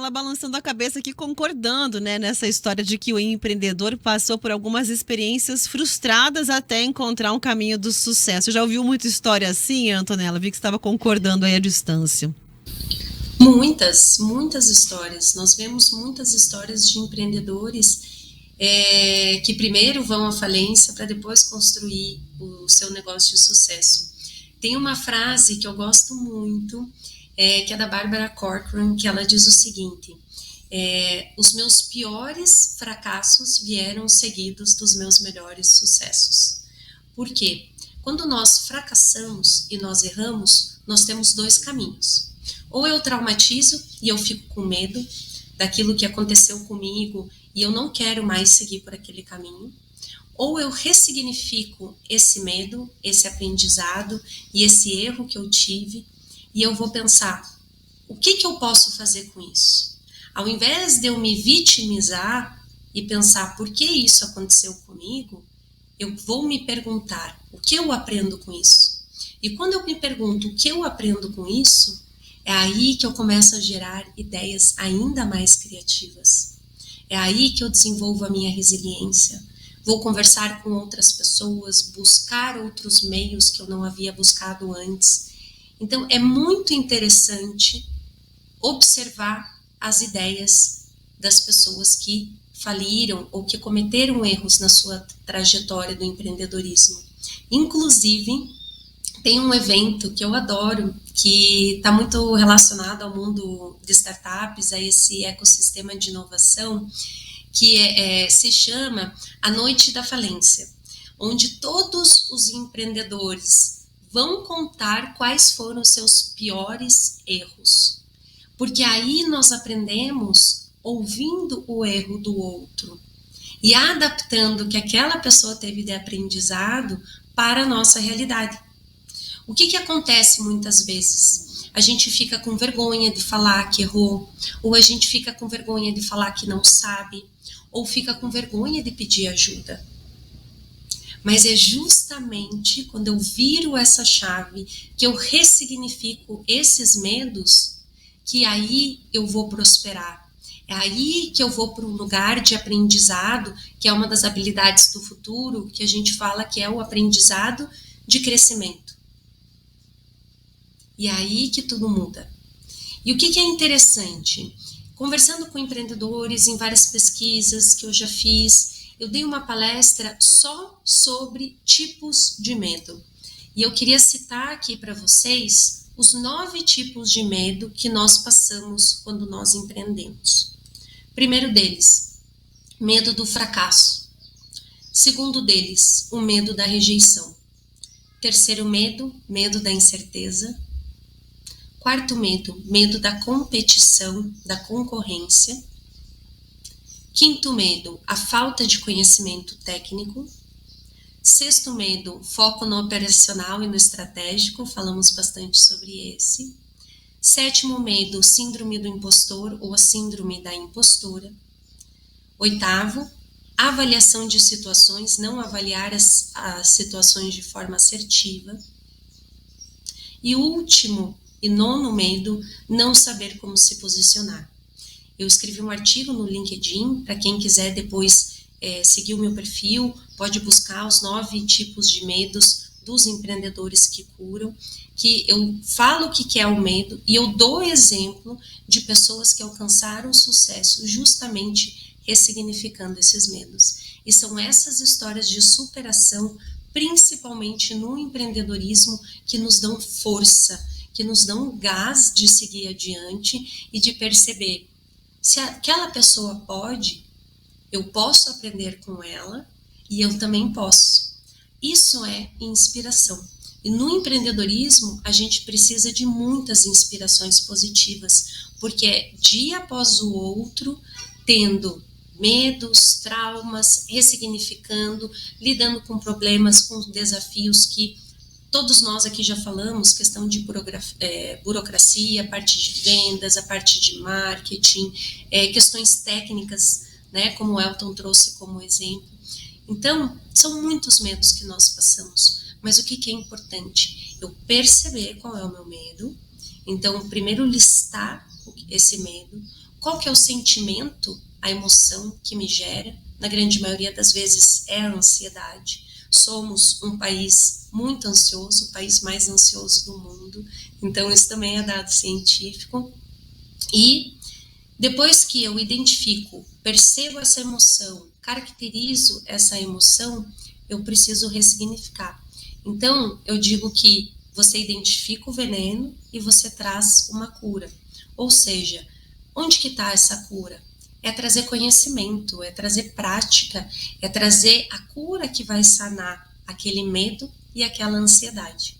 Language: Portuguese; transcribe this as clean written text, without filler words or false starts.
Antonella balançando a cabeça aqui, concordando, né, nessa história de que o empreendedor passou por algumas experiências frustradas até encontrar um caminho do sucesso. Já ouviu muita história assim, Antonella? Vi que você estava concordando aí à distância. Muitas histórias. Nós vemos muitas histórias de empreendedores que primeiro vão à falência para depois construir o seu negócio de sucesso. Tem uma frase que eu gosto muito, que é da Barbara Corcoran, que ela diz o seguinte: os meus piores fracassos vieram seguidos dos meus melhores sucessos. Por quê? Quando nós fracassamos e nós erramos, nós temos dois caminhos. Ou eu traumatizo e eu fico com medo daquilo que aconteceu comigo e eu não quero mais seguir por aquele caminho. Ou eu ressignifico esse medo, esse aprendizado e esse erro que eu tive e eu vou pensar, o que eu posso fazer com isso? Ao invés de eu me vitimizar e pensar por que isso aconteceu comigo, eu vou me perguntar o que eu aprendo com isso. E quando eu me pergunto o que eu aprendo com isso, é aí que eu começo a gerar ideias ainda mais criativas. É aí que eu desenvolvo a minha resiliência. Vou conversar com outras pessoas, buscar outros meios que eu não havia buscado antes. Então, é muito interessante observar as ideias das pessoas que faliram ou que cometeram erros na sua trajetória do empreendedorismo. Inclusive, tem um evento que eu adoro, que está muito relacionado ao mundo de startups, a esse ecossistema de inovação, que se chama A Noite da Falência, onde todos os empreendedores vão contar quais foram os seus piores erros. Porque aí nós aprendemos ouvindo o erro do outro e adaptando o que aquela pessoa teve de aprendizado para a nossa realidade. O que acontece muitas vezes? A gente fica com vergonha de falar que errou, ou a gente fica com vergonha de falar que não sabe, ou fica com vergonha de pedir ajuda. Mas é justamente quando eu viro essa chave, que eu ressignifico esses medos, que aí eu vou prosperar. É aí que eu vou para um lugar de aprendizado, que é uma das habilidades do futuro, que a gente fala que é o aprendizado de crescimento. E é aí que tudo muda. E o que é interessante? Conversando com empreendedores em várias pesquisas que eu já fiz, eu dei uma palestra só sobre tipos de medo. E eu queria citar aqui para vocês os 9 tipos de medo que nós passamos quando nós empreendemos. Primeiro deles, medo do fracasso. Segundo deles, o medo da rejeição. Terceiro medo, medo da incerteza. Quarto medo, medo da competição, da concorrência. Quinto medo, a falta de conhecimento técnico. Sexto medo, foco no operacional e no estratégico, falamos bastante sobre esse. Sétimo medo, síndrome do impostor ou a síndrome da impostora. Oitavo, avaliação de situações, não avaliar as situações de forma assertiva. E último e nono medo, não saber como se posicionar. Eu escrevi um artigo no LinkedIn, para quem quiser depois seguir o meu perfil, pode buscar os 9 tipos de medos dos empreendedores que curam, que eu falo o que é o medo e eu dou exemplo de pessoas que alcançaram sucesso justamente ressignificando esses medos. E são essas histórias de superação, principalmente no empreendedorismo, que nos dão força, que nos dão gás de seguir adiante e de perceber se aquela pessoa pode, eu posso aprender com ela e eu também posso. Isso é inspiração. E no empreendedorismo, a gente precisa de muitas inspirações positivas, porque é dia após o outro, tendo medos, traumas, ressignificando, lidando com problemas, com desafios que todos nós aqui já falamos, questão de burocracia, a parte de vendas, a parte de marketing, questões técnicas, né, como o Elton trouxe como exemplo. Então, são muitos medos que nós passamos, mas o que é importante? Eu perceber qual é o meu medo, então, primeiro listar esse medo, qual que é o sentimento, a emoção que me gera. Na grande maioria das vezes é a ansiedade. Somos um país muito ansioso, o país mais ansioso do mundo, então isso também é dado científico. E depois que eu identifico, percebo essa emoção, caracterizo essa emoção, eu preciso ressignificar. Então, eu digo que você identifica o veneno e você traz uma cura. Ou seja, onde que está essa cura? É trazer conhecimento, é trazer prática, é trazer a cura que vai sanar aquele medo e aquela ansiedade.